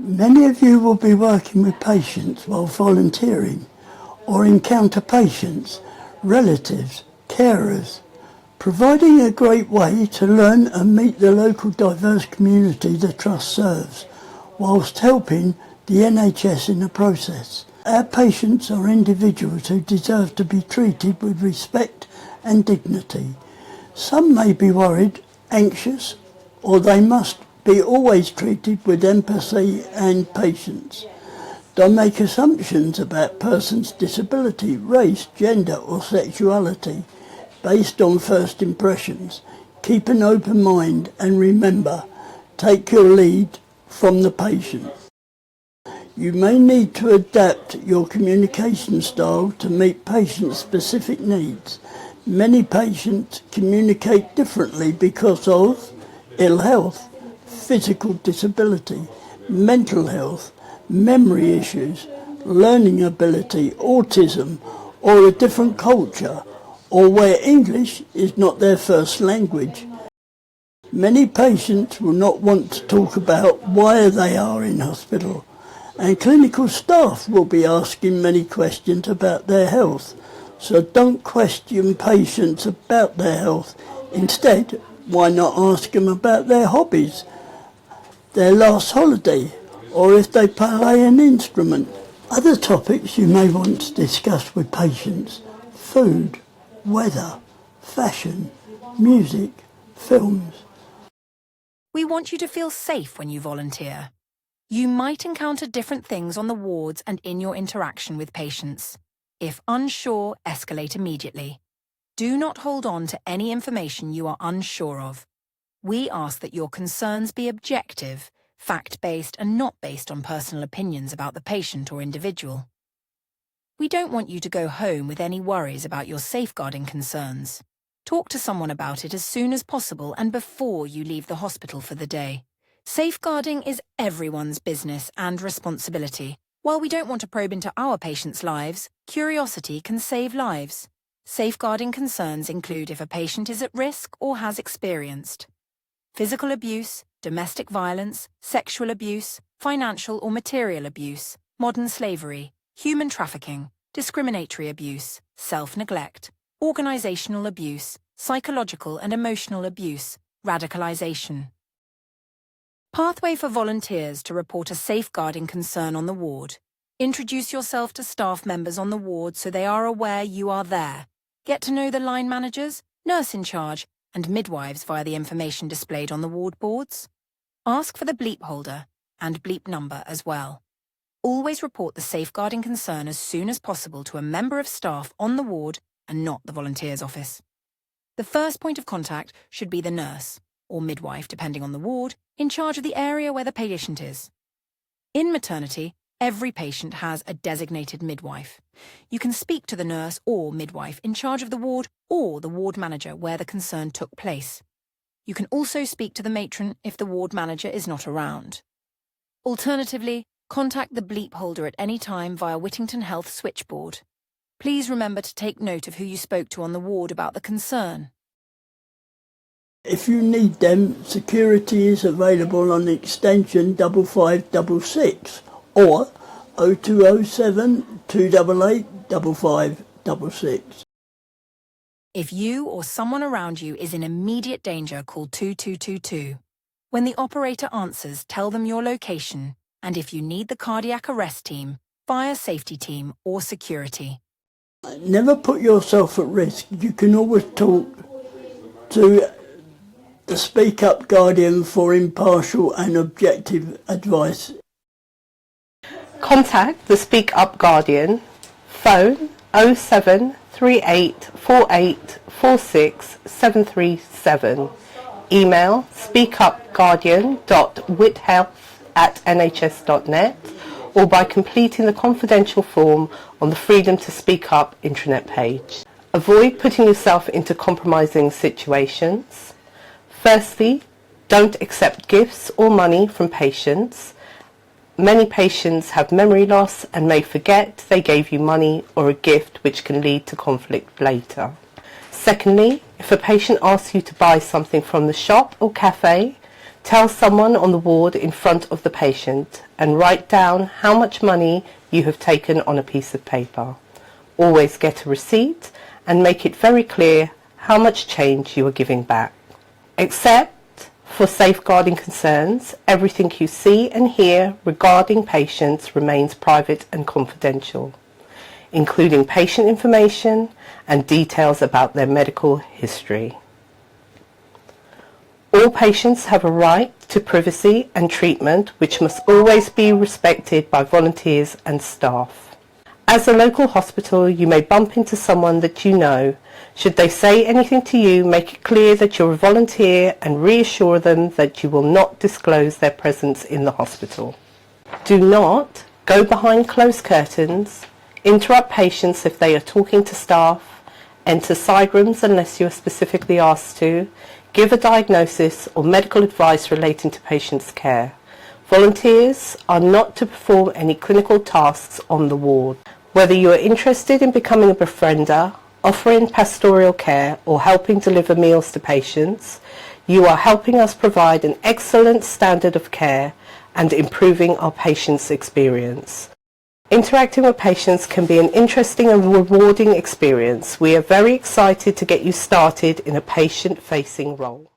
Many of you will be working with patients while volunteering or encounter patients, relatives, carers, providing a great way to learn and meet the local diverse community the Trust serves, whilst helping the NHS in the process. Our patients are individuals who deserve to be treated with respect and dignity. Some may be worried, anxious, or they must be always treated with empathy and patience. Don't make assumptions about persons' disability, race, gender or sexuality based on first impressions. Keep an open mind and remember, take your lead from the patient. You may need to adapt your communication style to meet patients' specific needs. Many patients communicate differently because of ill health, physical disability, mental health, memory issues, learning ability, autism, or a different culture, or where English is not their first language. Many patients will not want to talk about why they are in hospital, and clinical staff will be asking many questions about their health. So don't question patients about their health. Instead, why not ask them about their hobbies, their last holiday, or if they play an instrument. Other topics you may want to discuss with patients: food, weather, fashion, music, films. We want you to feel safe when you volunteer. You might encounter different things on the wards and in your interaction with patients. If unsure, escalate immediately. Do not hold on to any information you are unsure of. We ask that your concerns be objective, fact-based and not based on personal opinions about the patient or individual. We don't want you to go home with any worries about your safeguarding concerns. Talk to someone about it as soon as possible and before you leave the hospital for the day. Safeguarding is everyone's business and responsibility. While we don't want to probe into our patients' lives, curiosity can save lives. Safeguarding concerns include if a patient is at risk or has experienced physical abuse, domestic violence, sexual abuse, financial or material abuse, modern slavery, human trafficking, discriminatory abuse, self-neglect, organizational abuse, psychological and emotional abuse, radicalization. Pathway for volunteers to report a safeguarding concern on the ward. Introduce yourself to staff members on the ward so they are aware you are there. Get to know the line managers, nurse in charge, and midwives via the information displayed on the ward boards. Ask for the bleep holder and bleep number as well. Always report the safeguarding concern as soon as possible to a member of staff on the ward and not the volunteer's office. The first point of contact should be the nurse, or midwife depending on the ward, in charge of the area where the patient is. In maternity, every patient has a designated midwife. You can speak to the nurse or midwife in charge of the ward or the ward manager where the concern took place. You can also speak to the matron if the ward manager is not around. Alternatively, contact the bleep holder at any time via Whittington Health switchboard. Please remember to take note of who you spoke to on the ward about the concern. If you need them, security is available on extension 5566 or 0207 288 5566. If you or someone around you is in immediate danger, call 2222. When the operator answers, tell them your location, and if you need the cardiac arrest team, fire safety team or security. Never put yourself at risk. You can always talk to the Speak Up Guardian for impartial and objective advice. Contact the Speak Up Guardian. Phone 07384846 Email speakupguardian.whithealth@nhs.net or by completing the confidential form on the Freedom to Speak Up intranet page. Avoid putting yourself into compromising situations. Firstly, don't accept gifts or money from patients. Many patients have memory loss and may forget they gave you money or a gift, which can lead to conflict later. Secondly, if a patient asks you to buy something from the shop or cafe, Tell someone on the ward in front of the patient and write down how much money you have taken on a piece of paper. Always get a receipt and make it very clear how much change you are giving back. Except for safeguarding concerns, everything you see and hear regarding patients remains private and confidential, including patient information and details about their medical history. All patients have a right to privacy and treatment which must always be respected by volunteers and staff. As a local hospital, you may bump into someone that you know. Should they say anything to you, make it clear that you're a volunteer and reassure them that you will not disclose their presence in the hospital. Do not go behind closed curtains, interrupt patients if they are talking to staff, enter side rooms unless you are specifically asked to, give a diagnosis or medical advice relating to patients' care. Volunteers are not to perform any clinical tasks on the ward. Whether you are interested in becoming a befriender, offering pastoral care or helping deliver meals to patients, you are helping us provide an excellent standard of care and improving our patients' experience. Interacting with patients can be an interesting and rewarding experience. We are very excited to get you started in a patient-facing role.